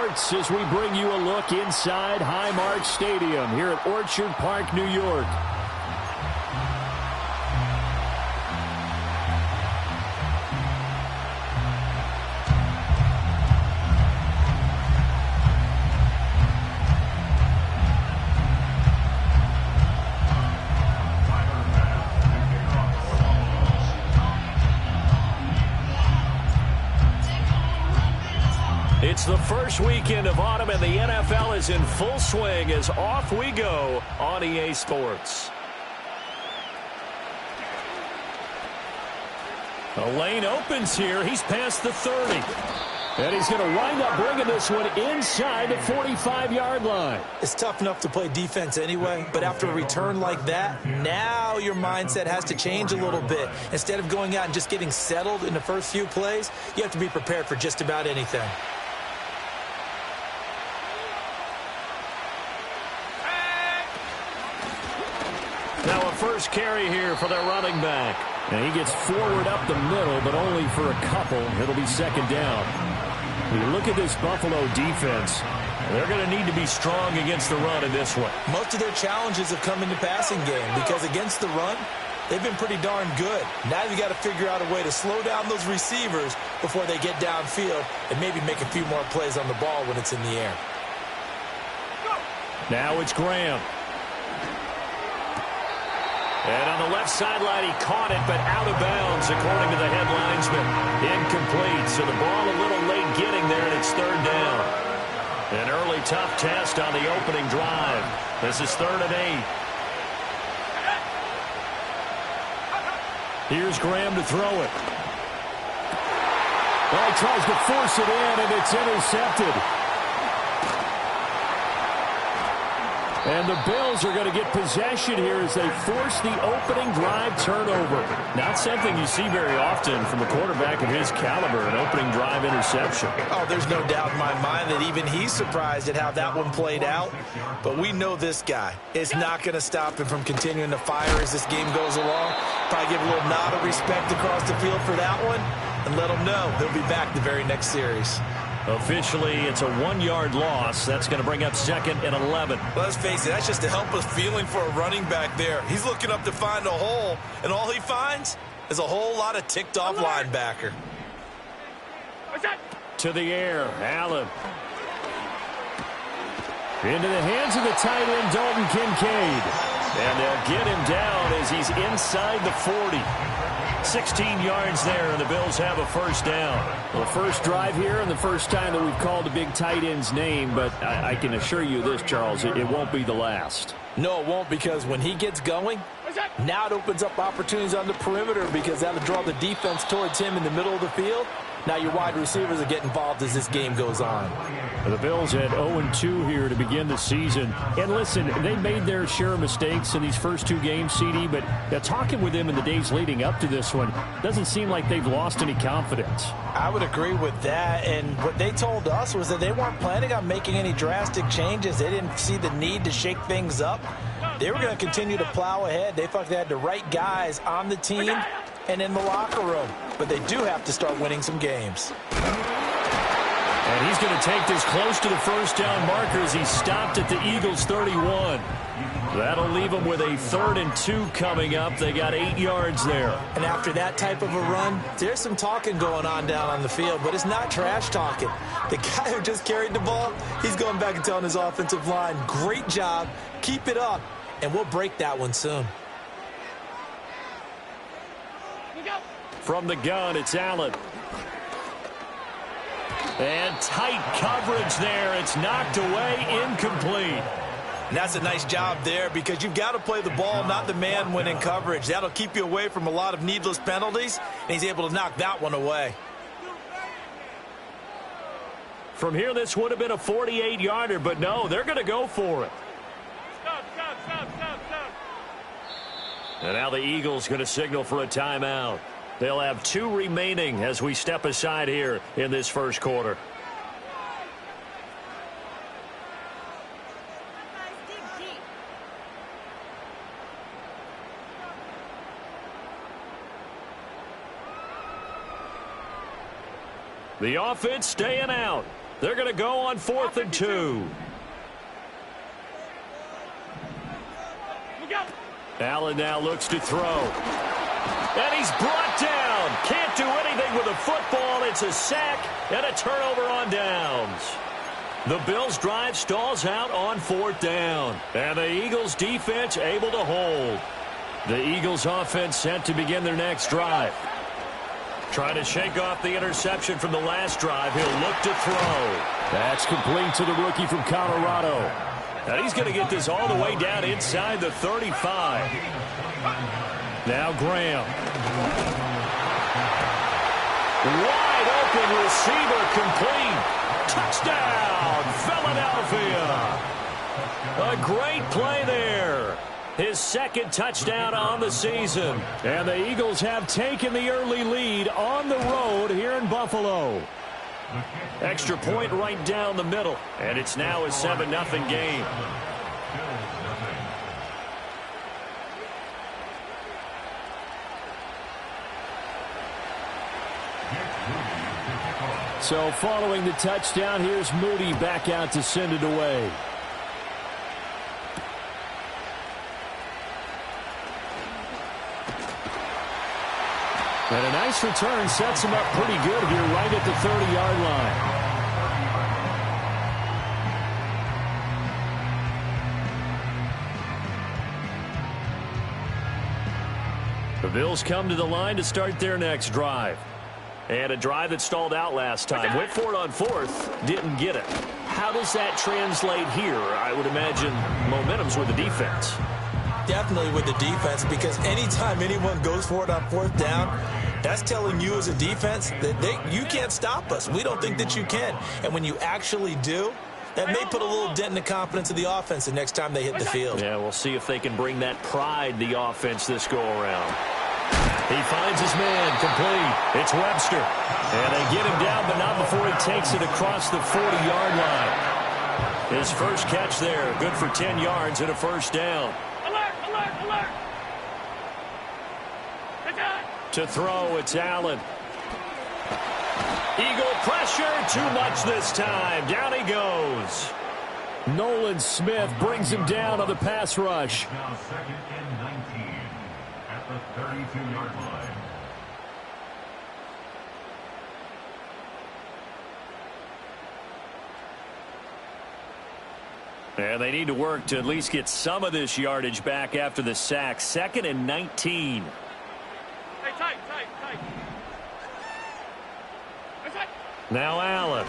Sports as we bring you a look inside Highmark Stadium here at Orchard Park, New York. It's the first weekend of autumn, and the NFL is in full swing as off we go on EA Sports. The lane opens here. He's past the 30. And he's going to wind up bringing this one inside the 45-yard line. It's tough enough to play defense anyway, but after a return like that, now your mindset has to change a little bit. Instead of going out and just getting settled in the first few plays, you have to be prepared for just about anything. Now a first carry here for their running back. And he gets forward up the middle, but only for a couple. It'll be second down. When you look at this Buffalo defense, they're going to need to be strong against the run in this one. Most of their challenges have come in the passing game because against the run, they've been pretty darn good. Now you got to figure out a way to slow down those receivers before they get downfield and maybe make a few more plays on the ball when it's in the air. Now it's Graham. And on the left sideline, he caught it, but out of bounds, according to the head linesman. Incomplete, so the ball a little late getting there, and it's third down. An early tough test on the opening drive. This is 3rd and 8. Here's Graham to throw it. Well, he tries to force it in, and it's intercepted. And the Bills are going to get possession here as they force the opening drive turnover. Not something you see very often from a quarterback of his caliber, an opening drive interception. Oh, there's no doubt in my mind that even he's surprised at how that one played out. But we know this guy is not going to stop him from continuing to fire as this game goes along. Probably give a little nod of respect across the field for that one and let him know he'll be back the very next series. Officially, it's a 1-yard loss. That's going to bring up 2nd and 11. Let's face it, that's just a helpless feeling for a running back there. He's looking up to find a hole, and all he finds is a whole lot of ticked-off linebacker. To the air, Allen. Into the hands of the tight end, Dalton Kincaid. And they'll get him down as he's inside the 40. 16 yards there, and the Bills have a first down. Well, first drive here and the first time that we've called a big tight end's name, but I can assure you this, Charles, it won't be the last. No, it won't, because when he gets going, now it opens up opportunities on the perimeter because that'll draw the defense towards him in the middle of the field. Now your wide receivers will get involved as this game goes on. The Bills had 0-2 here to begin the season. And listen, they made their share of mistakes in these first 2 games, CD, but talking with them in the days leading up to this one, doesn't seem like they've lost any confidence. I would agree with that, and what they told us was that they weren't planning on making any drastic changes. They didn't see the need to shake things up. They were going to continue to plow ahead. They felt they had the right guys on the team and in the locker room. But they do have to start winning some games. And he's going to take this close to the first down marker as he stopped at the Eagles' 31. That'll leave them with a 3rd and 2 coming up. They got 8 yards there. And after that type of a run, there's some talking going on down on the field, but it's not trash talking. The guy who just carried the ball, he's going back and telling his offensive line, great job, keep it up, and we'll break that one soon. From the gun, it's Allen. And tight coverage there. It's knocked away, incomplete. And that's a nice job there because you've got to play the ball, not the man when in coverage. That'll keep you away from a lot of needless penalties, and he's able to knock that one away. From here, this would have been a 48-yarder, but no, they're going to go for it. Stop. And now the Eagles going to signal for a timeout. They'll have 2 remaining as we step aside here in this first quarter. The offense staying out. They're going to go on 4th and 2. Allen now looks to throw. And he's brought down. Can't do anything with the football. It's a sack and a turnover on downs. The Bills' drive stalls out on 4th down. And the Eagles' defense able to hold. The Eagles' offense set to begin their next drive. Trying to shake off the interception from the last drive. He'll look to throw. That's complete to the rookie from Colorado. And he's going to get this all the way down inside the 35. Now Graham. Wide open receiver complete. Touchdown, Philadelphia. A great play there. His second touchdown on the season. And the Eagles have taken the early lead on the road here in Buffalo. Extra point right down the middle. And it's now a 7-0 game. So following the touchdown, here's Moody back out to send it away. And a nice return sets him up pretty good here right at the 30-yard line. The Bills come to the line to start their next drive. And a drive that stalled out last time. Went for it on 4th. Didn't get it. How does that translate here? I would imagine momentum's with the defense. Definitely with the defense, because anytime anyone goes for it on 4th down, that's telling you as a defense that you can't stop us. We don't think that you can. And when you actually do, that may put a little dent in the confidence of the offense the next time they hit the field. Yeah, we'll see if they can bring that pride the offense this go-around. He finds his man complete. It's Webster. And they get him down, but not before he takes it across the 40-yard line. His first catch there, good for 10 yards and a first down. Alert, alert, alert. To throw, it's Allen. Eagle pressure, too much this time. Down he goes. Nolan Smith brings him down on the pass rush. Now 2nd and 19 at the 32-yard line. And they need to work to at least get some of this yardage back after the sack. 2nd and 19. Hey, tight. Now Allen.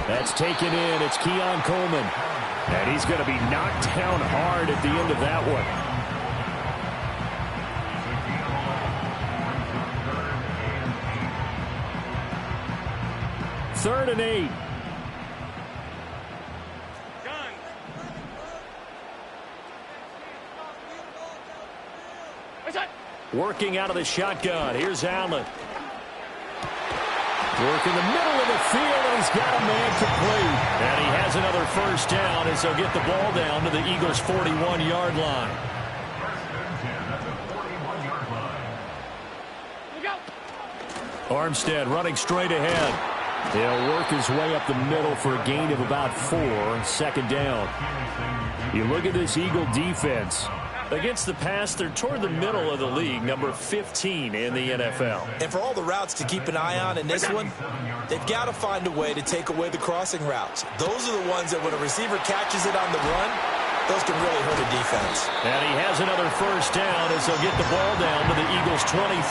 That's taken in. It's Keon Coleman. And he's going to be knocked down hard at the end of that one. Third and 8. Working out of the shotgun. Here's Allen. Work in the middle of the field, and he's got a man complete. And he has another first down as they'll get the ball down to the Eagles' 41-yard line. Armstead running straight ahead. He'll work his way up the middle for a gain of about 4. 2nd down. You look at this Eagle defense. Against the pass, they're toward the middle of the league, number 15 in the NFL. And for all the routes to keep an eye on in this one, they've got to find a way to take away the crossing routes. Those are the ones that when a receiver catches it on the run, those can really hurt a defense. And he has another first down as they'll get the ball down to the Eagles' 23.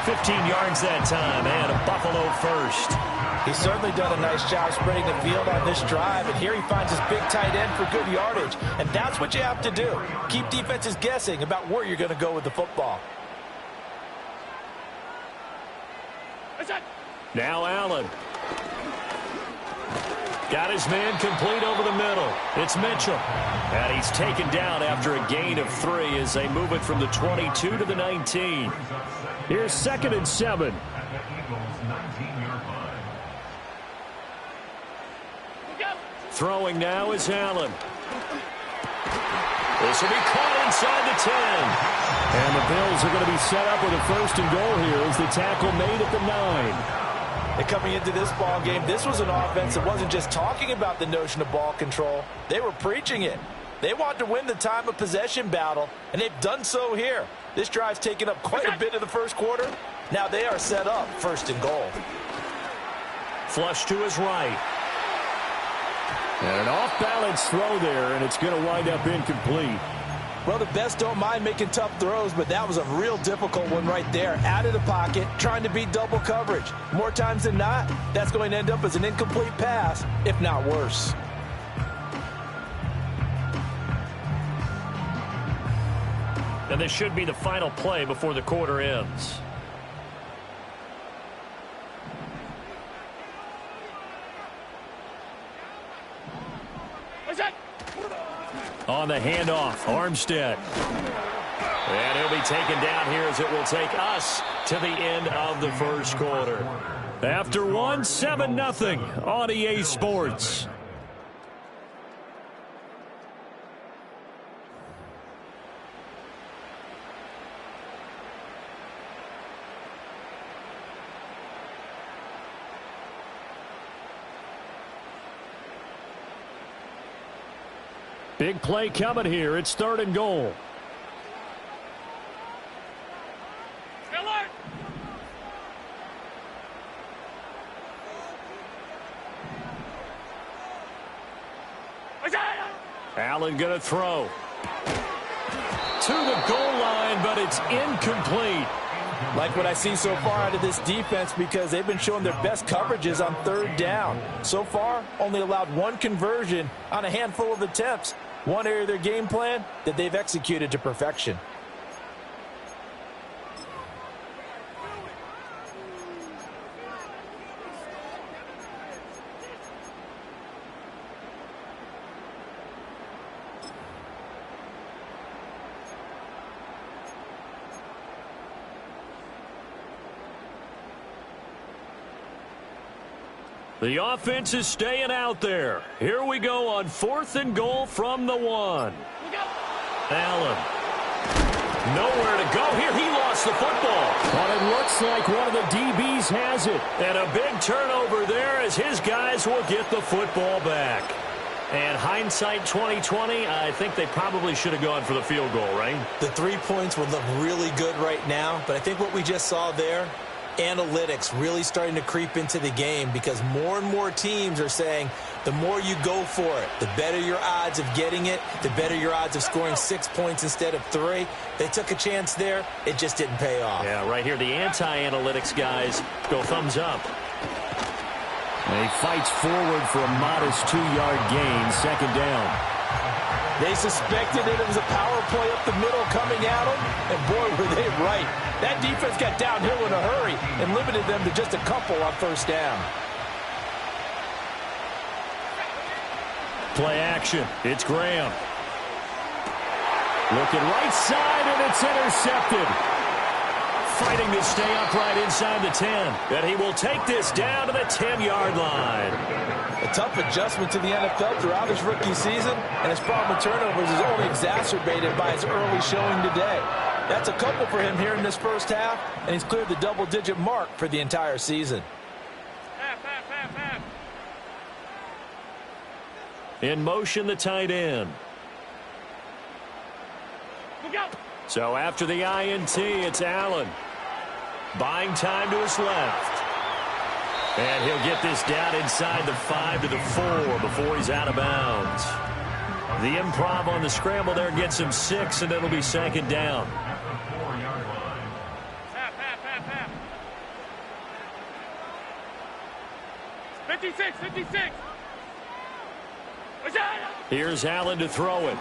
15 yards that time, and a Buffalo first. He's certainly done a nice job spreading the field on this drive, and here he finds his big tight end for good yardage. And that's what you have to do. Keep defenses guessing about where you're going to go with the football. Now Allen. Got his man complete over the middle. It's Mitchell. And he's taken down after a gain of 3 as they move it from the 22 to the 19. Here's 2nd and 7. Throwing now is Allen. This will be caught inside the 10. And the Bills are going to be set up with a 1st and goal here as the tackle made at the 9. And coming into this ball game, this was an offense that wasn't just talking about the notion of ball control. They were preaching it. They want to win the time of possession battle, and they've done so here. This drive's taken up quite a bit of the first quarter. Now they are set up 1st and goal. Flush to his right. And an off-balance throw there, and it's going to wind up incomplete. Well, the best don't mind making tough throws, but that was a real difficult one right there. Out of the pocket, trying to beat double coverage. More times than not, that's going to end up as an incomplete pass, if not worse. And this should be the final play before the quarter ends. On the handoff, Armstead. And he'll be taken down here as it will take us to the end of the first quarter. After one, 7-0 on EA Sports. Big play coming here. It's 3rd and goal. Alert! Allen going to throw. To the goal line, but it's incomplete. Like what I see so far out of this defense, because they've been showing their best coverages on 3rd down. So far, only allowed 1 conversion on a handful of attempts. One area of their game plan that they've executed to perfection. The offense is staying out there. Here we go on 4th and goal from the 1. Allen. Nowhere to go here. He lost the football. But it looks like one of the DBs has it. And a big turnover there as his guys will get the football back. And hindsight 2020, I think they probably should have gone for the field goal, right? The 3 points would look really good right now, but I think what we just saw there, analytics really starting to creep into the game, because more and more teams are saying the more you go for it, the better your odds of getting it, the better your odds of scoring 6 points instead of 3. They took a chance there. It just didn't pay off. Yeah, right here, the anti-analytics guys go thumbs up. And he fights forward for a modest 2-yard gain, 2nd down. They suspected that it was a power play up the middle coming at them, and boy, were they right. That defense got downhill in a hurry and limited them to just a couple on 1st down. Play action. It's Graham. Looking right side, and it's intercepted. Fighting to stay upright inside the 10. And he will take this down to the 10-yard line. A tough adjustment to the NFL throughout his rookie season, and his problem with turnovers is only exacerbated by his early showing today. That's a couple for him here in this first half, and he's cleared the double-digit mark for the entire season. In motion, the tight end. So after the INT, it's Allen. Buying time to his left. And he'll get this down inside the 5 to the 4 before he's out of bounds. The improv on the scramble there gets him 6, and it'll be 2nd down. 56, 56. Here's Allen to throw it.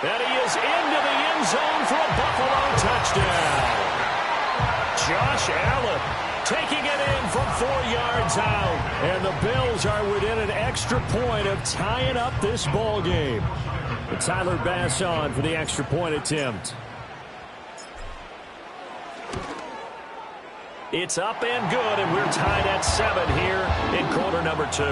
And he is into the end zone for a Buffalo touchdown. Josh Allen taking it in from 4 yards out. And the Bills are within an extra point of tying up this ball game. And Tyler Bass on for the extra point attempt. It's up and good, and we're tied at 7 here in quarter number 2.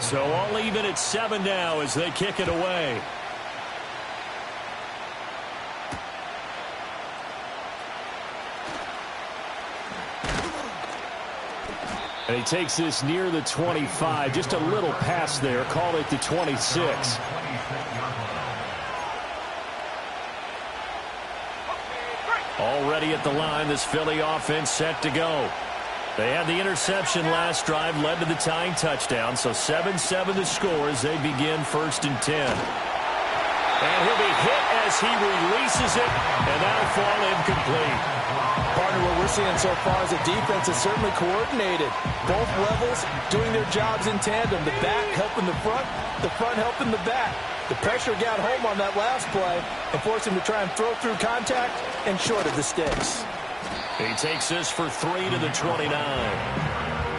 So all even at 7 now as they kick it away. And he takes this near the 25. Just a little pass there. Call it the 26. Already at the line, this Philly offense set to go. They had the interception last drive, led to the tying touchdown. So 7-7 the score as they begin 1st and 10. And he'll be hit as he releases it, and that'll fall incomplete. Partner, what we're seeing so far is the defense is certainly coordinated. Both levels doing their jobs in tandem. The back helping the front helping the back. The pressure got home on that last play and forced him to try and throw through contact and short of the sticks. He takes this for 3 to the 29.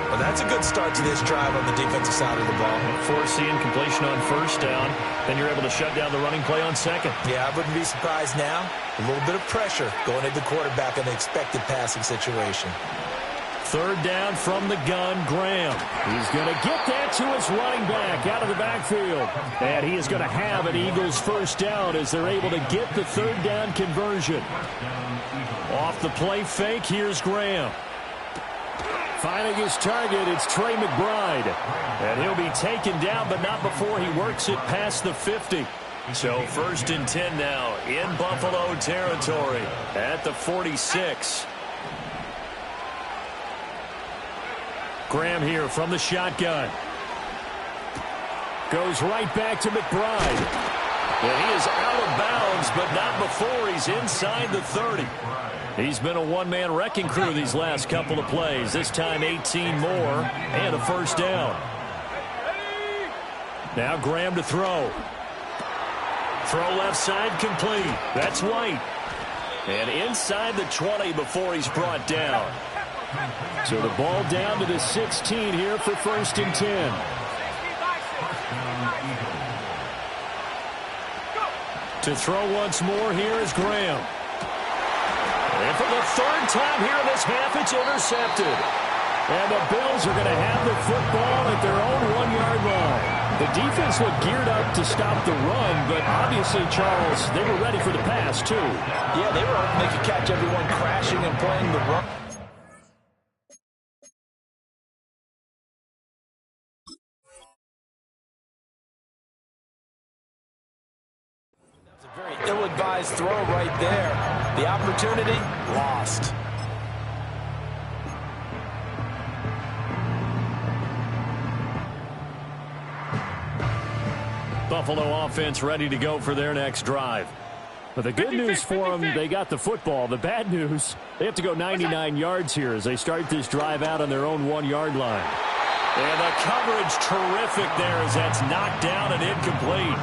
Well, that's a good start to this drive on the defensive side of the ball. Forcing completion on 1st down. Then you're able to shut down the running play on 2nd. Yeah, I wouldn't be surprised now. A little bit of pressure going at the quarterback in the expected passing situation. 3rd down from the gun, Graham. He's going to get that to his running back out of the backfield. And he is going to have an Eagles 1st down as they're able to get the 3rd down conversion. Off the play fake, here's Graham. Finding his target, it's Trey McBride. And he'll be taken down, but not before he works it past the 50. So 1st and 10 now in Buffalo territory at the 46. Graham here from the shotgun. Goes right back to McBride. And he is out of bounds, but not before he's inside the 30. He's been a one-man wrecking crew these last couple of plays. This time 18 more and a 1st down. Now Graham to throw. Throw left side complete. That's White. And inside the 20 before he's brought down. So the ball down to the 16 here for 1st and 10. To throw once more, here is Graham. And for the 3rd time here in this half, it's intercepted. And the Bills are going to have the football at their own 1-yard line. The defense looked geared up to stop the run, but obviously, Charles, they were ready for the pass, too. Yeah, they were hoping they could catch everyone crashing and playing the run. Very ill-advised throw right there. The opportunity lost. Buffalo offense ready to go for their next drive. But the good news for them, they got the football. The bad news, they have to go 99 yards here as they start this drive out on their own 1-yard line. And the coverage terrific there as that's knocked down and incomplete.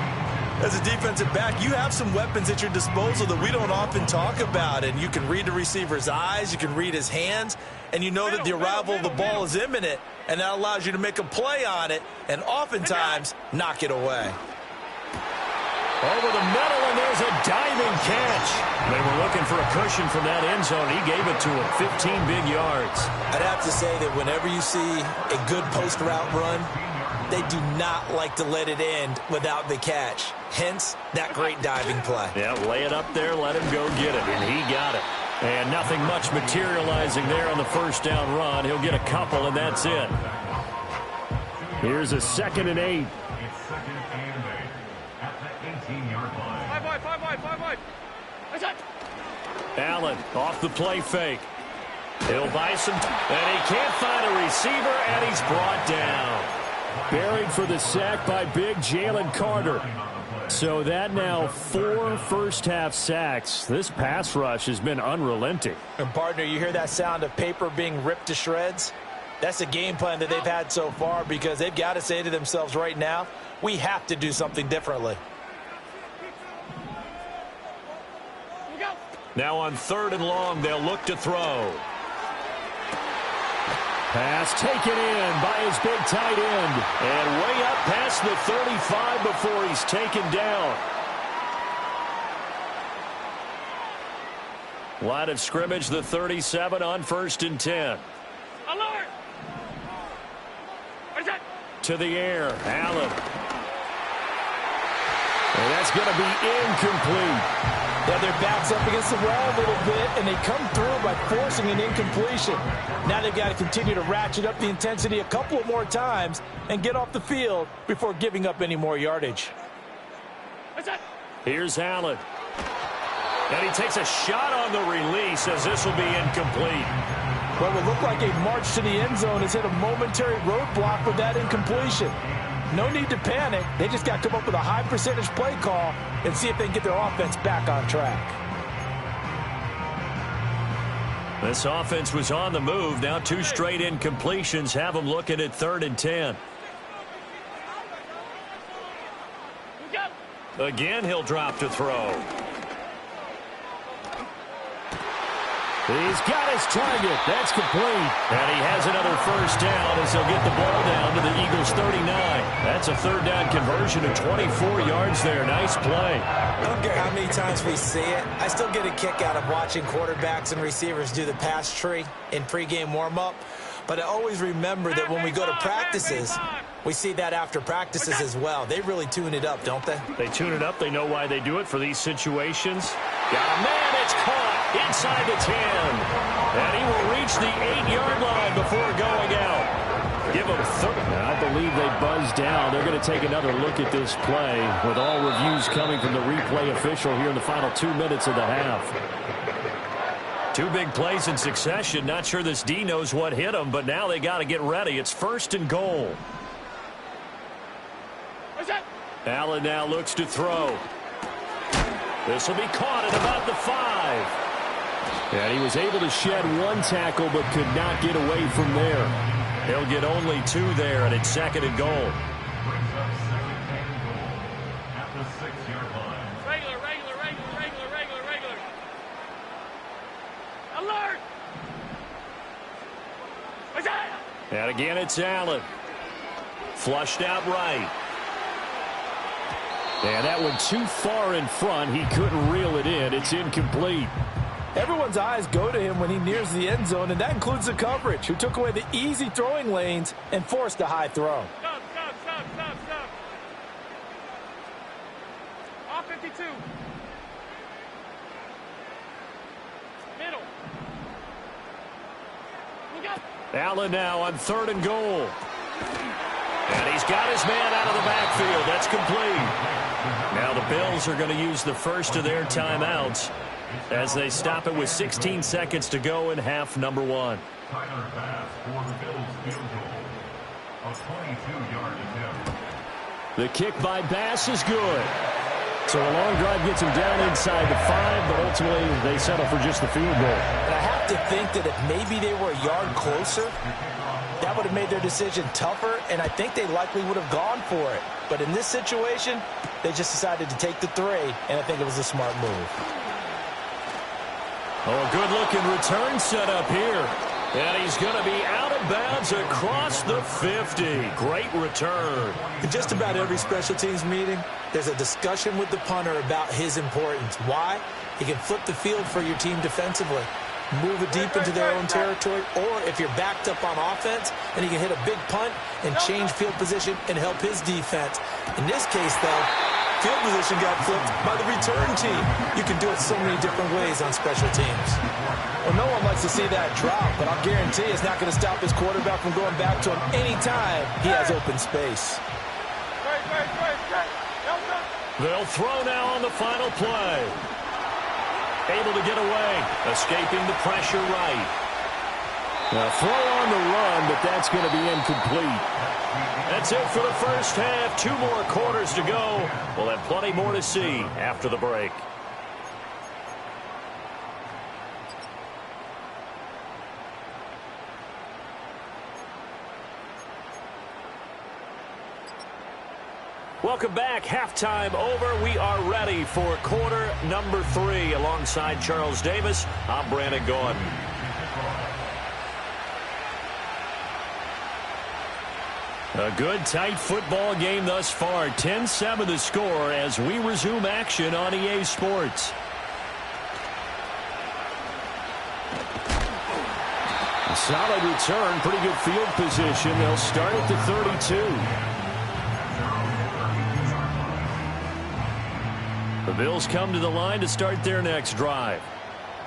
As a defensive back, you have some weapons at your disposal that we don't often talk about. And you can read the receiver's eyes, you can read his hands, and you know that the arrival of the ball is imminent, and that allows you to make a play on it and oftentimes knock it away. Over the middle, and there's a diving catch. They were looking for a cushion from that end zone. He gave it to him, 15 big yards. I'd have to say that whenever you see a good post route run, they do not like to let it end without the catch. Hence, that great diving play. Yeah, lay it up there, let him go get it, and he got it. And nothing much materializing there on the 1st down run. He'll get a couple, and that's it. Here's a 2nd and 8. It's 2nd and 8 at the 18-yard line. 5 wide. Allen off the play fake. He'll buy some, and he can't find a receiver, and he's brought down. Buried for the sack by big Jalen Carter. So that now 4 first-half sacks. This pass rush has been unrelenting. And, partner, you hear that sound of paper being ripped to shreds? That's the game plan that they've had so far because they've got to say to themselves right now, we have to do something differently. Now on 3rd and long, they'll look to throw. Pass taken in by his big tight end. And way up past the 35 before he's taken down. Line of scrimmage, the 37 on 1st and 10. Alert! To the air, Allen. And that's going to be incomplete. Yeah, their back's up against the wall a little bit, and they come through by forcing an incompletion. Now they've got to continue to ratchet up the intensity a couple of more times and get off the field before giving up any more yardage. Here's Allen. And he takes a shot on the release as this will be incomplete. What would look like a march to the end zone has hit a momentary roadblock with that incompletion. No need to panic. They just got to come up with a high percentage play call and see if they can get their offense back on track. This offense was on the move. Now 2 straight incompletions have them looking at 3rd and 10. Again, he'll drop to throw. He's got his target. That's complete. And he has another first down as they'll get the ball down to the Eagles' 39. That's a 3rd down conversion of 24 yards there. Nice play. I don't care how many times we see it. I still get a kick out of watching quarterbacks and receivers do the pass tree in pregame warm-up. But I always remember that when we go to practices, we see that after practices as well. They really tune it up, don't they? They tune it up. They know why they do it for these situations. Got a man. It's caught inside the 10. And he will reach the 8-yard line before going out. Give him 30. I believe they buzzed down. They're going to take another look at this play with all reviews coming from the replay official here in the final 2 minutes of the half. 2 big plays in succession. Not sure this D knows what hit him, but now they got to get ready. It's 1st and goal. Allen now looks to throw. This will be caught at about the 5. And he was able to shed 1 tackle but could not get away from there. He'll get only 2 there, and it's 2nd and goal. At the 6-yard line. Regular. Alert! And again, it's Allen. Flushed out right. And that one too far in front. He couldn't reel it in. It's incomplete. Everyone's eyes go to him when he nears the end zone, and that includes the coverage, who took away the easy throwing lanes and forced a high throw. Stop. Off 52. Middle. Allen now on 3rd and goal. And he's got his man out of the backfield. That's complete. Now the Bills are going to use the first of their timeouts as they stop it with 16 seconds to go in half number 1. Tyler Bass for the Bills field goal. A 22-yard attempt. The kick by Bass is good. So a long drive gets him down inside the 5, but ultimately they settle for just the field goal. And I have to think that if maybe they were a yard closer, that would have made their decision tougher, and I think they likely would have gone for it. But in this situation, they just decided to take the 3, and I think it was a smart move. Oh, a good-looking return set up here. And he's going to be out of bounds across the 50. Great return. In just about every special teams meeting, there's a discussion with the punter about his importance. Why? He can flip the field for your team defensively, move it deep into their own territory, or if you're backed up on offense, and he can hit a big punt and change field position and help his defense. In this case, though, field position got flipped by the return team. You can do it so many different ways on special teams. Well, no one likes to see that drop, but I'll guarantee it's not going to stop his quarterback from going back to him anytime he has open space. They'll throw now on the final play. Able to get away, escaping the pressure right. Now throw on the run, but that's going to be incomplete. That's it for the first half. 2 more quarters to go. We'll have plenty more to see after the break. Welcome back. Halftime over. We are ready for quarter number 3. Alongside Charles Davis, I'm Brandon Gordon. A good, tight football game thus far. 10-7 the score as we resume action on EA Sports. A solid return, pretty good field position. They'll start at the 32. Bills come to the line to start their next drive.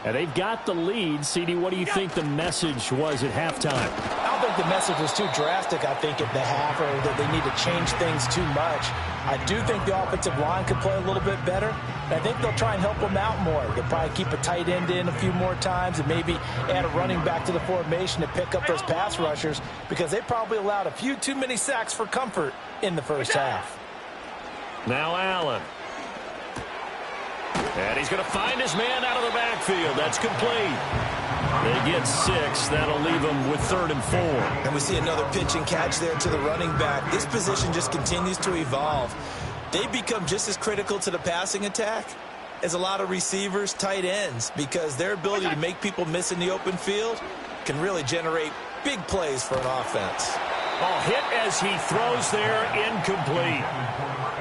And they've got the lead. CD, what do you think the message was at halftime? I don't think the message was too drastic, I think, at the half, or that they need to change things too much. I do think the offensive line could play a little bit better. And I think they'll try and help them out more. They'll probably keep a tight end in a few more times and maybe add a running back to the formation to pick up those pass rushers, because they probably allowed a few too many sacks for comfort in the first half. Now Allen. And he's going to find his man out of the backfield. That's complete. They get 6. That'll leave them with 3rd and 4. And we see another pitch and catch there to the running back. This position just continues to evolve. They become just as critical to the passing attack as a lot of receivers, tight ends, because their ability to make people miss in the open field can really generate big plays for an offense. Ball hit as he throws there, incomplete.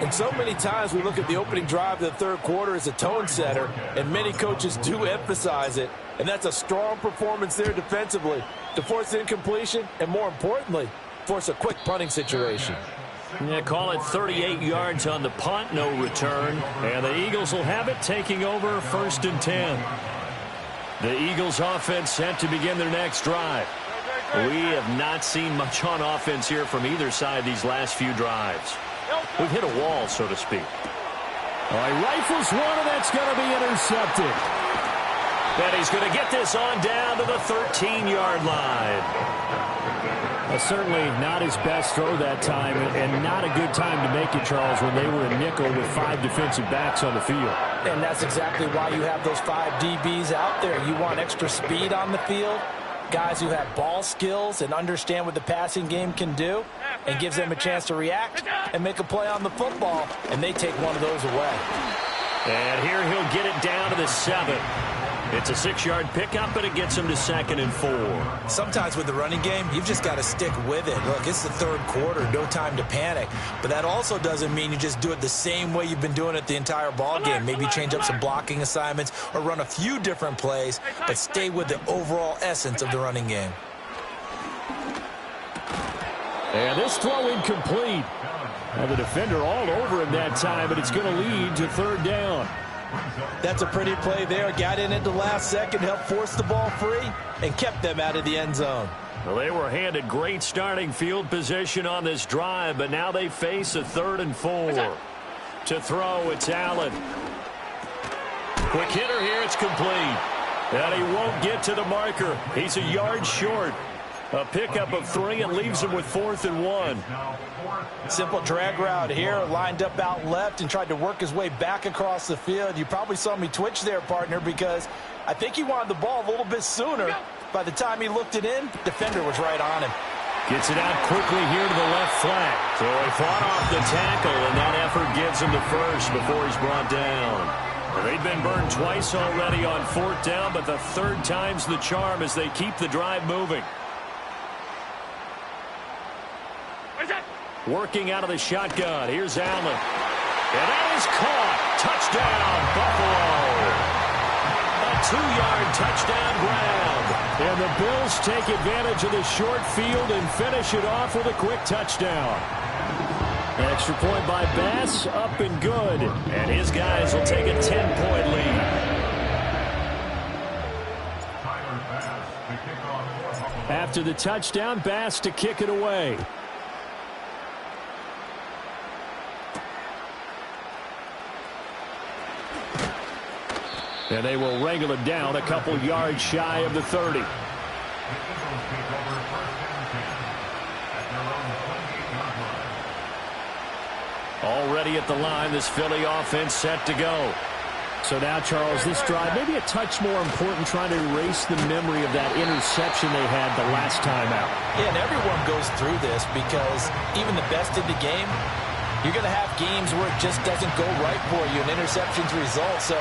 And so many times we look at the opening drive of the third quarter as a tone setter, and many coaches do emphasize it. And that's a strong performance there defensively to force incompletion and, more importantly, force a quick punting situation. Yeah, call it 38 yards on the punt, no return. And the Eagles will have it, taking over 1st and 10. The Eagles offense set to begin their next drive. We have not seen much on offense here from either side these last few drives. We've hit a wall, so to speak. All right, rifles one, and that's going to be intercepted. And he's going to get this on down to the 13-yard line. Certainly not his best throw that time, and not a good time to make it, Charles, when they were a nickel with 5 defensive backs on the field. And that's exactly why you have those 5 DBs out there. You want extra speed on the field, guys who have ball skills and understand what the passing game can do, and gives them a chance to react and make a play on the football, and they take one of those away. And here he'll get it down to the 7. It's a 6-yard pickup, and it gets him to 2nd and 4. Sometimes with the running game, you've just got to stick with it. Look, it's the third quarter, no time to panic. But that also doesn't mean you just do it the same way you've been doing it the entire ball game. Maybe change up some blocking assignments or run a few different plays, but stay with the overall essence of the running game. And this throw incomplete. And the defender all over him that time, but it's going to lead to 3rd down. That's a pretty play there. Got in at the last second, helped force the ball free, and kept them out of the end zone. Well, they were handed great starting field position on this drive, but now they face a 3rd and 4. To throw, it's Allen. Quick hitter here, it's complete. And he won't get to the marker. He's a yard short. A pickup of 3 and leaves him with 4th and 1. Simple drag route here, lined up out left and tried to work his way back across the field. You probably saw me twitch there, partner, because I think he wanted the ball a little bit sooner. By the time he looked it in, the defender was right on him. Gets it out quickly here to the left flat. So he fought off the tackle, and that effort gives him the first before he's brought down. They've been burned twice already on 4th down, but the 3rd time's the charm as they keep the drive moving. Working out of the shotgun. Here's Allen. And that is caught. Touchdown, Buffalo. A 2-yard touchdown grab. And the Bills take advantage of the short field and finish it off with a quick touchdown. Extra point by Bass, up and good. And his guys will take a 10-point lead. After the touchdown, Bass to kick it away. And they will wrangle it down a couple yards shy of the 30. Already at the line, this Philly offense set to go. So now, Charles, this drive maybe a touch more important, trying to erase the memory of that interception they had the last time out. Yeah, and everyone goes through this because even the best in the game, you're going to have games where it just doesn't go right for you, and interceptions result. So,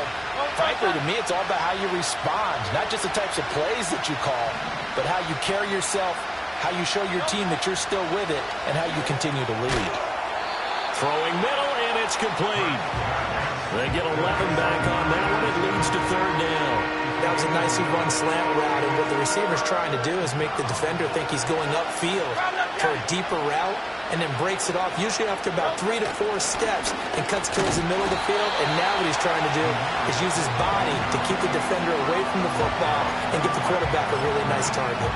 frankly, to me, it's all about how you respond, not just the types of plays that you call, but how you carry yourself, how you show your team that you're still with it, and how you continue to lead. Throwing middle, and it's complete. They get 11 back on that one. It leads to 3rd down. That was a nicely run slant route, and what the receiver's trying to do is make the defender think he's going upfield. for a deeper route and then breaks it off, usually after about 3 to 4 steps, and cuts towards the middle of the field. And now what he's trying to do is use his body to keep the defender away from the football and get the quarterback a really nice target.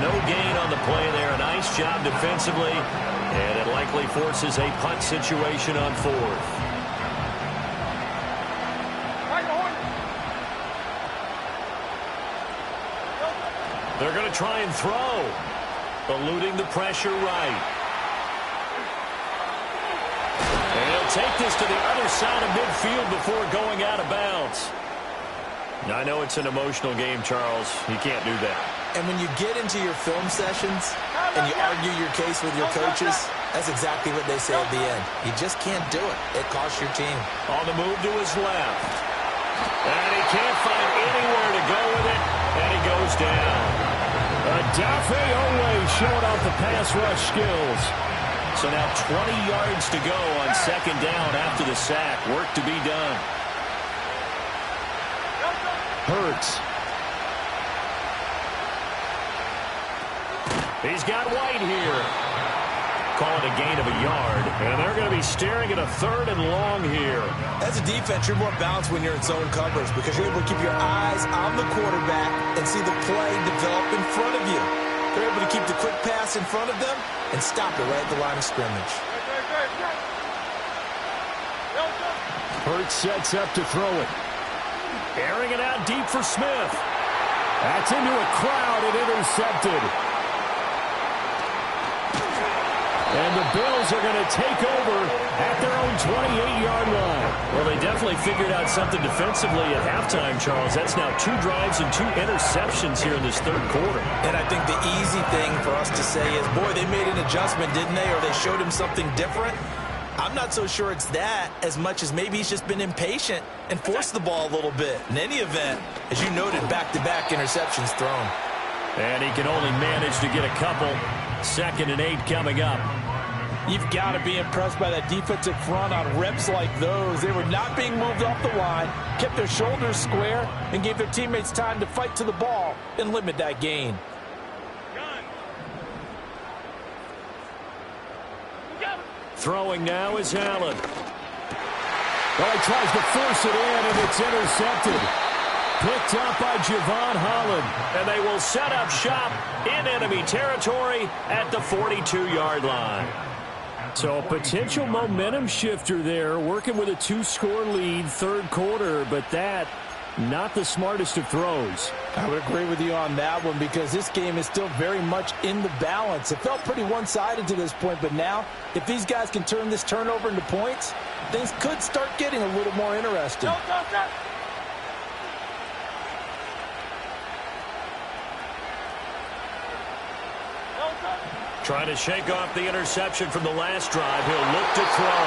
No gain on the play there. A nice job defensively, and it likely forces a punt situation on 4th. They're going to try and throw, eluding the pressure right. And he'll take this to the other side of midfield before going out of bounds. Now, I know it's an emotional game, Charles. You can't do that. And when you get into your film sessions and you argue your case with your coaches, that's exactly what they say at the end. You just can't do it. It costs your team. On the move to his left. And he can't find anywhere to go with it, and he goes down. Dafe always showing off the pass rush skills. So now 20 yards to go on 2nd down after the sack. Work to be done. Hurts. He's got White here. Call it a gain of a yard. And they're going to be staring at a 3rd and long here. As a defense, you're more balanced when you're in zone coverage because you're able to keep your eyes on the quarterback and see the play develop in front of you. They're able to keep the quick pass in front of them and stop it right at the line of scrimmage. Hurts sets up to throw it. Airing it out deep for Smith. That's into a crowd and intercepted. And the Bills are going to take over at their own 28-yard line. Well, they definitely figured out something defensively at halftime, Charles. That's now 2 drives and 2 interceptions here in this 3rd quarter. And I think the easy thing for us to say is, boy, they made an adjustment, didn't they? Or they showed him something different. I'm not so sure it's that as much as maybe he's just been impatient and forced the ball a little bit. In any event, as you noted, back-to-back interceptions thrown. And he can only manage to get a couple. 2nd and 8 coming up. You've got to be impressed by that defensive front on reps like those. They were not being moved off the line, kept their shoulders square, and gave their teammates time to fight to the ball and limit that gain. Throwing now is Allen. Well, he tries to force it in, and it's intercepted. Picked up by Javon Holland. And they will set up shop in enemy territory at the 42-yard line. So a potential momentum shifter there, working with a 2-score lead, 3rd quarter, but that, not the smartest of throws. I would agree with you on that one because this game is still very much in the balance. It felt pretty one-sided to this point, but now, if these guys can turn this turnover into points, things could start getting a little more interesting. Trying to shake off the interception from the last drive. He'll look to throw.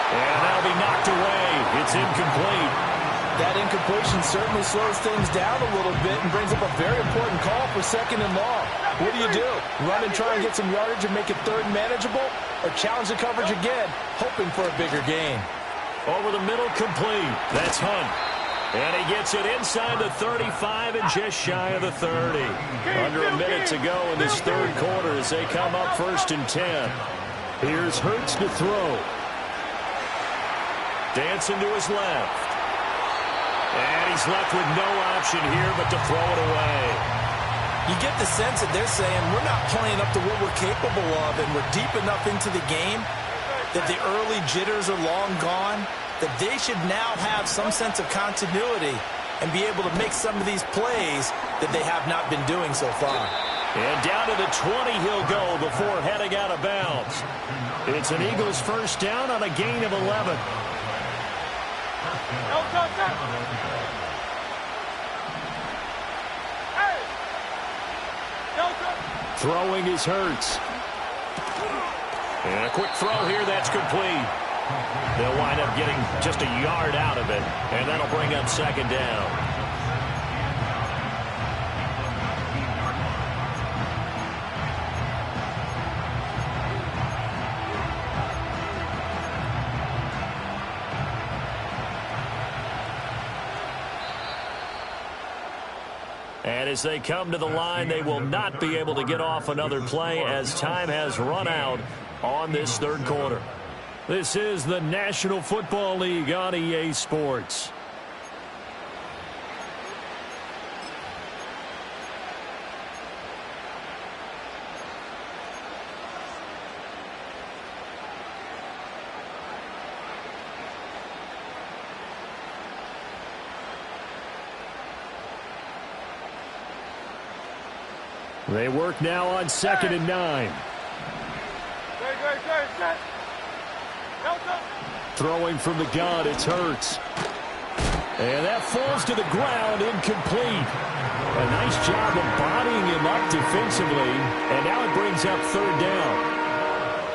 And that'll be knocked away. It's incomplete. That incompletion certainly slows things down a little bit and brings up a very important call for 2nd and long. What do? Run and try and get some yardage and make it 3rd manageable? Or challenge the coverage again, hoping for a bigger gain? Over the middle, complete. That's Hunt. And he gets it inside the 35 and just shy of the 30. Under a minute to go in this 3rd quarter as they come up 1st and 10. Here's Hurts to throw. Dancing to his left. And he's left with no option here but to throw it away. You get the sense that they're saying we're not playing up to what we're capable of, and we're deep enough into the game that the early jitters are long gone, that they should now have some sense of continuity and be able to make some of these plays that they have not been doing so far. And down to the 20 he'll go before heading out of bounds. It's an Eagles 1st down on a gain of 11. Throwing is Hurts. And a quick throw here, that's complete. They'll wind up getting just a yard out of it, and that'll bring up 2nd down. And as they come to the line, they will not be able to get off another play as time has run out on this third quarter. This is the National Football League on EA Sports. They work now on 2nd and 9. Throwing from the gun, it's Hurts. And that falls to the ground, incomplete. A nice job of bodying him up defensively, and now it brings up 3rd down.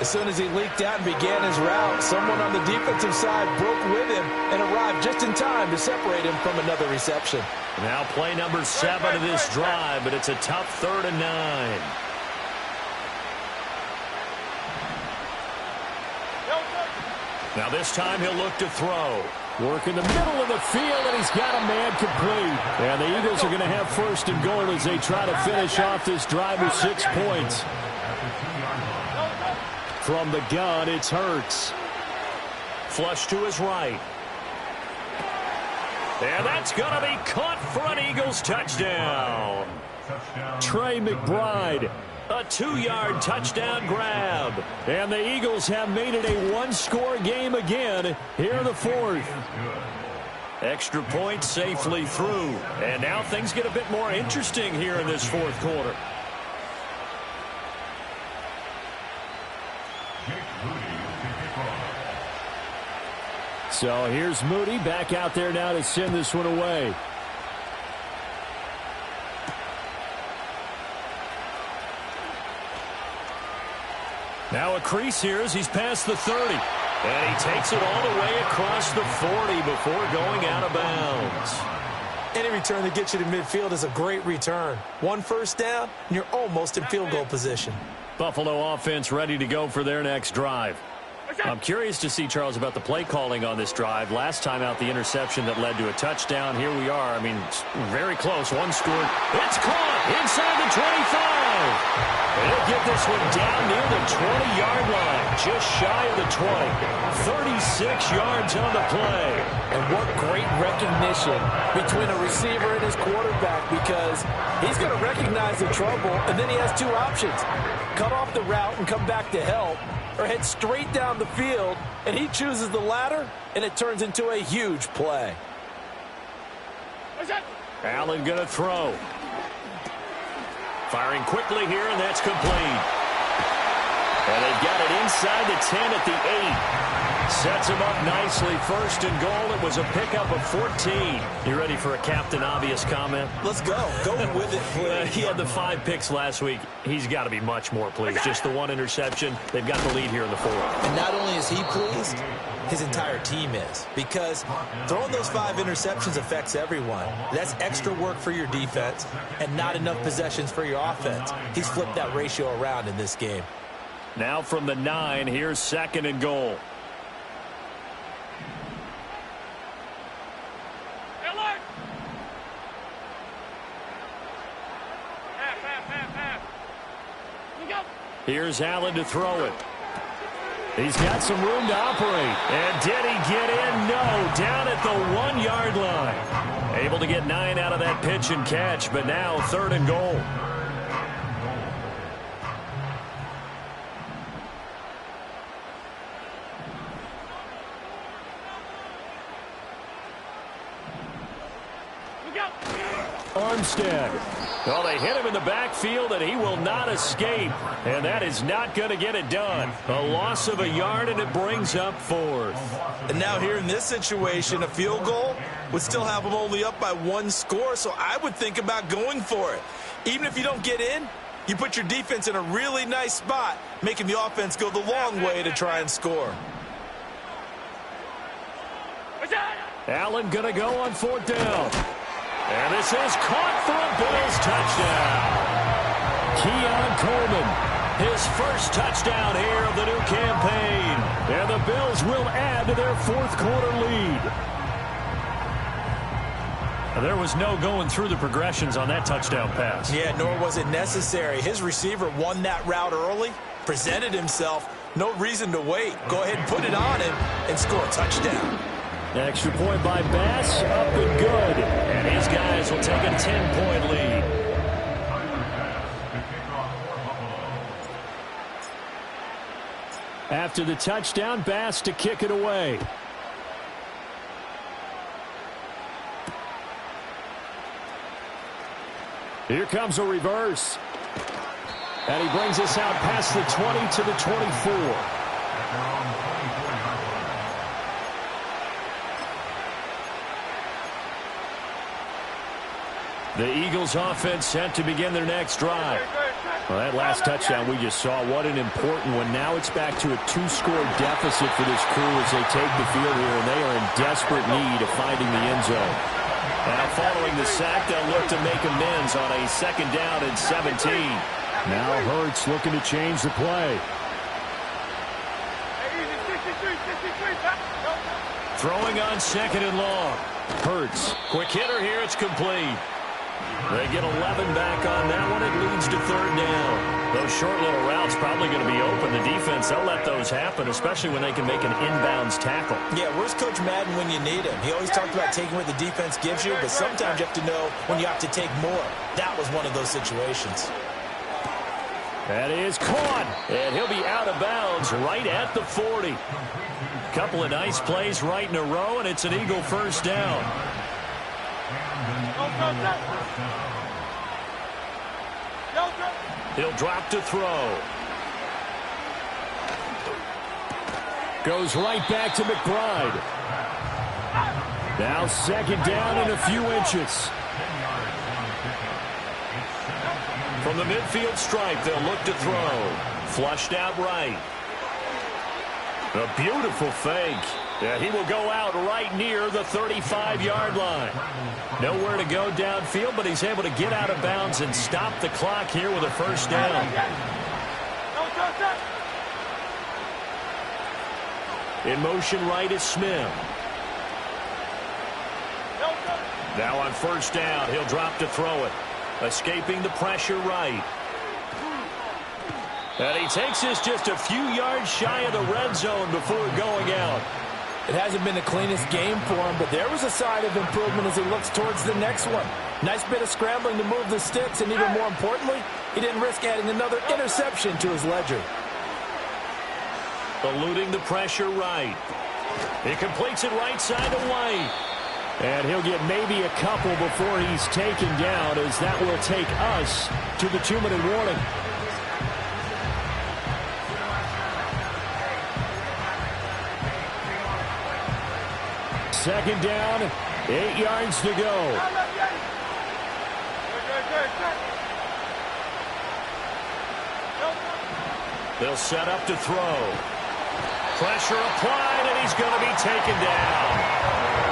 As soon as he leaked out and began his route, someone on the defensive side broke with him and arrived just in time to separate him from another reception. Now play number 7 of this drive, but it's a tough 3rd and 9. Now this time he'll look to throw. Work in the middle of the field, and he's got a man complete. And the Eagles are going to have 1st and goal as they try to finish off this drive with 6 points. From the gun, it's Hurts. Flush to his right. And that's going to be caught for an Eagles touchdown. Trey McBride, a 2-yard touchdown grab. And the Eagles have made it a 1-score game again here in the 4th. Extra point safely through. And now things get a bit more interesting here in this 4th quarter. So here's Moody back out there now to send this one away. Now a crease here as he's past the 30. And he takes it all the way across the 40 before going out of bounds. Any return that gets you to midfield is a great return. 1 first down, and you're almost in field goal position. Buffalo offense ready to go for their next drive. I'm curious to see, Charles, about the play calling on this drive. Last time out, the interception that led to a touchdown. Here we are. I mean, very close. One scored. It's caught inside the 25. They'll get this one down near the 20-yard line, just shy of the 20. 36 yards on the play. And what great recognition between a receiver and his quarterback, because he's going to recognize the trouble, and then he has 2 options. Cut off the route and come back to help, or head straight down the field, and he chooses the latter, and it turns into a huge play. Allen going to throw. Firing quickly here, and that's complete. And they've got it inside the 10 at the 8. Sets him up nicely. 1st and goal. It was a pickup of 14. You ready for a Captain Obvious comment? Let's go. Go with it, please. He had the 5 picks last week. He's got to be much more pleased. Just the 1 interception. They've got the lead here in the 4th. And not only is he pleased, his entire team is. Because throwing those 5 interceptions affects everyone. That's extra work for your defense and not enough possessions for your offense. He's flipped that ratio around in this game. Now from the 9, here's 2nd and goal. Here's Allen to throw it. He's got some room to operate. And did he get in? No. Down at the 1-yard line. Able to get 9 out of that pitch and catch, but now 3rd and goal. Armstead. Well, they hit him in the backfield, and he will not escape. And that is not going to get it done. A loss of a yard, and it brings up 4th. And now here in this situation, a field goal would still have them only up by 1 score, so I would think about going for it. Even if you don't get in, you put your defense in a really nice spot, making the offense go the long way to try and score. Allen going to go on 4th down. And this is caught for a Bills touchdown. Keon Coleman, his first touchdown here of the new campaign. And the Bills will add to their 4th quarter lead. There was no going through the progressions on that touchdown pass. Yeah, nor was it necessary. His receiver won that route early, presented himself. No reason to wait. Go ahead and put it on him and score a touchdown. Extra point by Bass, up and good. And his guys will take a 10-point lead. After the touchdown, Bass to kick it away. Here comes a reverse. And he brings us out past the 20 to the 24. The Eagles offense set to begin their next drive. Well, that last touchdown we just saw, what an important one. Now it's back to a 2-score deficit for this crew as they take the field here, and they are in desperate need of finding the end zone. Now following the sack, they'll look to make amends on a 2nd down and 17. Now Hurts looking to change the play. Throwing on 2nd and long. Hurts. Quick hitter here, it's complete. They get 11 back on that one. It leads to 3rd down. Those short little routes probably going to be open. The defense, they'll let those happen, especially when they can make an inbounds tackle. Yeah, where's Coach Madden when you need him? He always talked about taking what the defense gives you, but sometimes you have to know when you have to take more. That was one of those situations. That is caught. And he'll be out of bounds right at the 40. Couple of nice plays right in a row, and it's an Eagle 1st down. He'll drop to throw. Goes right back to McBride. Now 2nd down and a few inches. From the midfield stripe, they'll look to throw. Flushed out right. A beautiful fake. Yeah, he will go out right near the 35-yard line. Nowhere to go downfield, but he's able to get out of bounds and stop the clock here with a 1st down. In motion right is Smith. Now on 1st down, he'll drop to throw it. Escaping the pressure right. And he takes this just a few yards shy of the red zone before going out. It hasn't been the cleanest game for him, but there was a sign of improvement as he looks towards the next one. Nice bit of scrambling to move the sticks, and even more importantly, he didn't risk adding another interception to his ledger. Eluding the pressure right. He completes it right side to White. And he'll get maybe a couple before he's taken down, as that will take us to the 2-minute warning. Second down, 8 yards to go. They'll set up to throw. Pressure applied, and he's going to be taken down.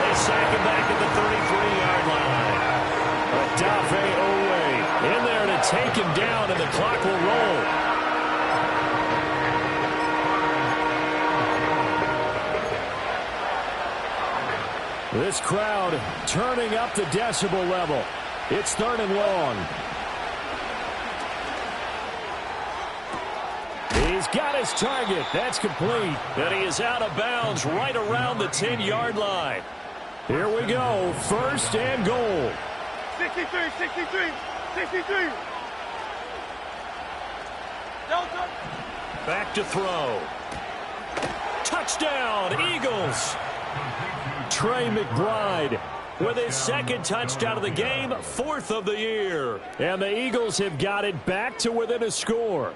They sack him back at the 33-yard line. Odafe Owe in there to take him down, and the clock will roll. This crowd turning up the decibel level. It's 3rd and long. He's got his target. That's complete. And he is out of bounds right around the 10-yard line. Here we go. 1st and goal. 63. Back to throw. Touchdown, Eagles. Trey McBride with his 2nd touchdown of the game, 4th of the year. And the Eagles have got it back to within a score.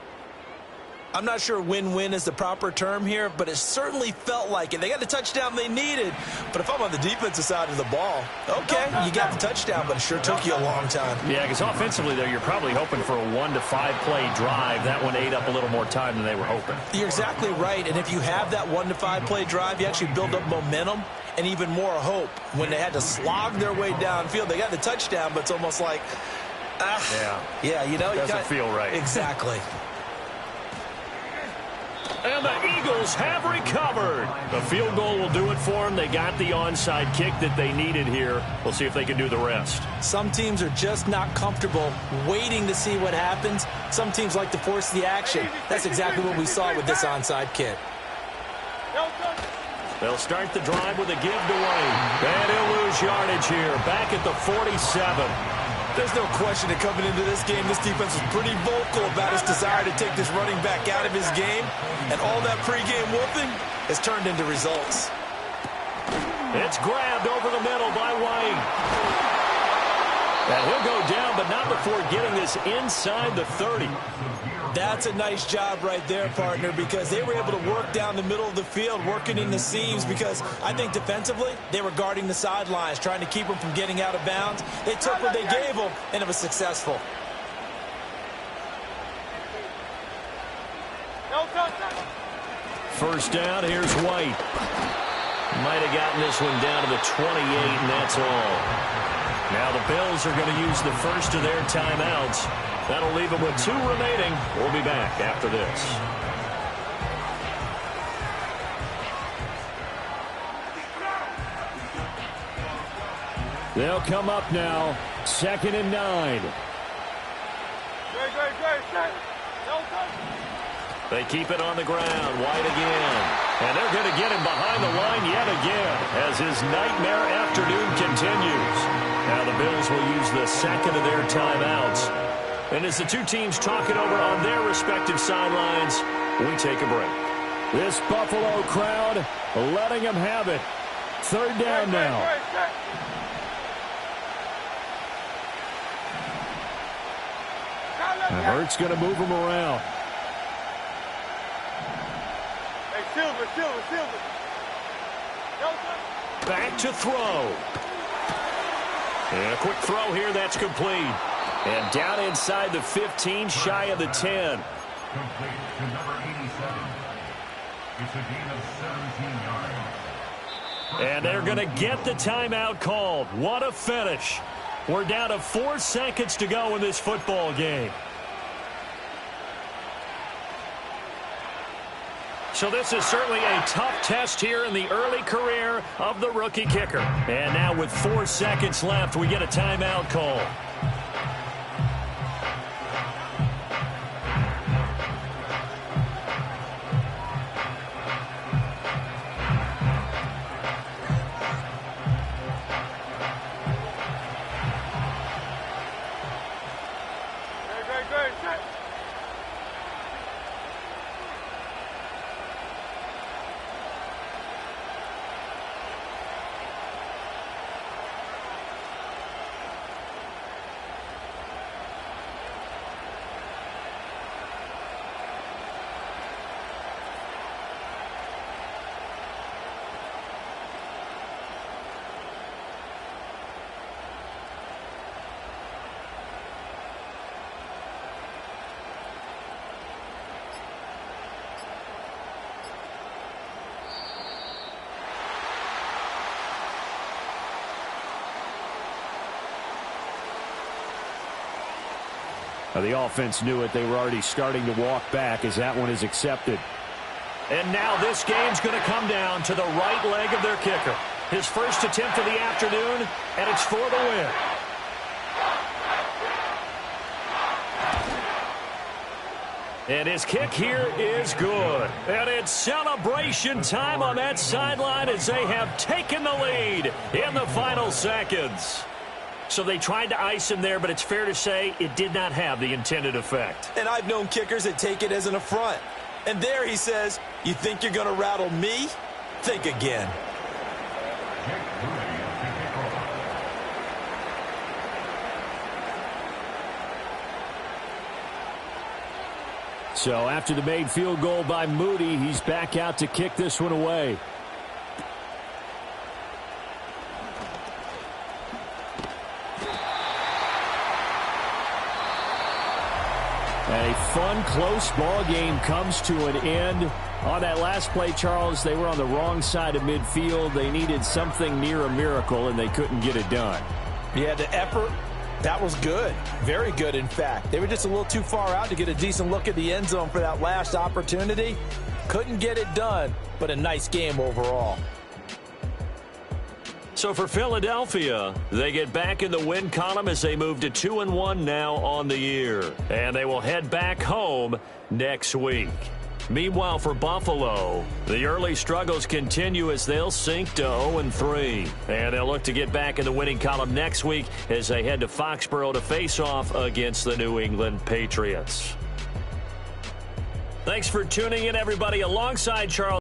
I'm not sure win-win is the proper term here, but it certainly felt like it. They got the touchdown they needed, but if I'm on the defensive side of the ball, okay, you got the touchdown, but it sure took you a long time. Yeah, because offensively there, you're probably hoping for a 1 to 5 play drive. That one ate up a little more time than they were hoping. You're exactly right, and if you have that 1 to 5 play drive, you actually build up momentum and even more hope. When they had to slog their way downfield, they got the touchdown, but it's almost like, yeah, you know. Doesn't feel right. Exactly. And the Eagles have recovered. The field goal will do it for them. They got the onside kick that they needed here. We'll see if they can do the rest. Some teams are just not comfortable waiting to see what happens. Some teams like to force the action. That's exactly what we saw with this onside kick. They'll start the drive with a give to Wayne. And he'll lose yardage here. Back at the 47. There's no question that coming into this game, this defense was pretty vocal about its desire to take this running back out of his game. And all that pregame wolfing has turned into results. It's grabbed over the middle by Wayne. And he'll go down, but not before getting this inside the 30. That's a nice job right there, partner, because they were able to work down the middle of the field, working in the seams, because I think defensively they were guarding the sidelines, trying to keep them from getting out of bounds. They took what they gave them, and it was successful. First down, here's White. Might have gotten this one down to the 28, and that's all. Now the Bills are going to use the first of their timeouts. That'll leave them with 2 remaining. We'll be back after this. They'll come up now. 2nd and 9. They keep it on the ground. White again. And they're going to get him behind the line yet again as his nightmare afternoon continues. Now the Bills will use the second of their timeouts. And as the two teams talk it over on their respective sidelines, we take a break. This Buffalo crowd letting them have it. 3rd down now. And Hurts going to move him around. Back to throw. And a quick throw here, that's complete. And down inside the 15, shy of the 10. Complete to number 87. It's a gain of 17 yards. And they're going to get the timeout called. What a finish. We're down to 4 seconds to go in this football game. So this is certainly a tough test here in the early career of the rookie kicker. And now with 4 seconds left, we get a timeout call. The offense knew it. They were already starting to walk back as that one is accepted. And now this game's going to come down to the right leg of their kicker. His first attempt of the afternoon, and it's for the win. And his kick here is good. And it's celebration time on that sideline as they have taken the lead in the final seconds. So they tried to ice him there, but it's fair to say it did not have the intended effect. And I've known kickers that take it as an affront. And there he says, you think you're going to rattle me? Think again. So after the made field goal by Moody, he's back out to kick this one away. And a fun, close ball game comes to an end. On that last play, Charles, they were on the wrong side of midfield. They needed something near a miracle, and they couldn't get it done. Yeah, the effort, that was good. Very good, in fact. They were just a little too far out to get a decent look at the end zone for that last opportunity. Couldn't get it done, but a nice game overall. So for Philadelphia, they get back in the win column as they move to 2-1 now on the year. And they will head back home next week. Meanwhile, for Buffalo, the early struggles continue as they'll sink to 0-3. And they'll look to get back in the winning column next week as they head to Foxborough to face off against the New England Patriots. Thanks for tuning in, everybody, alongside Charles.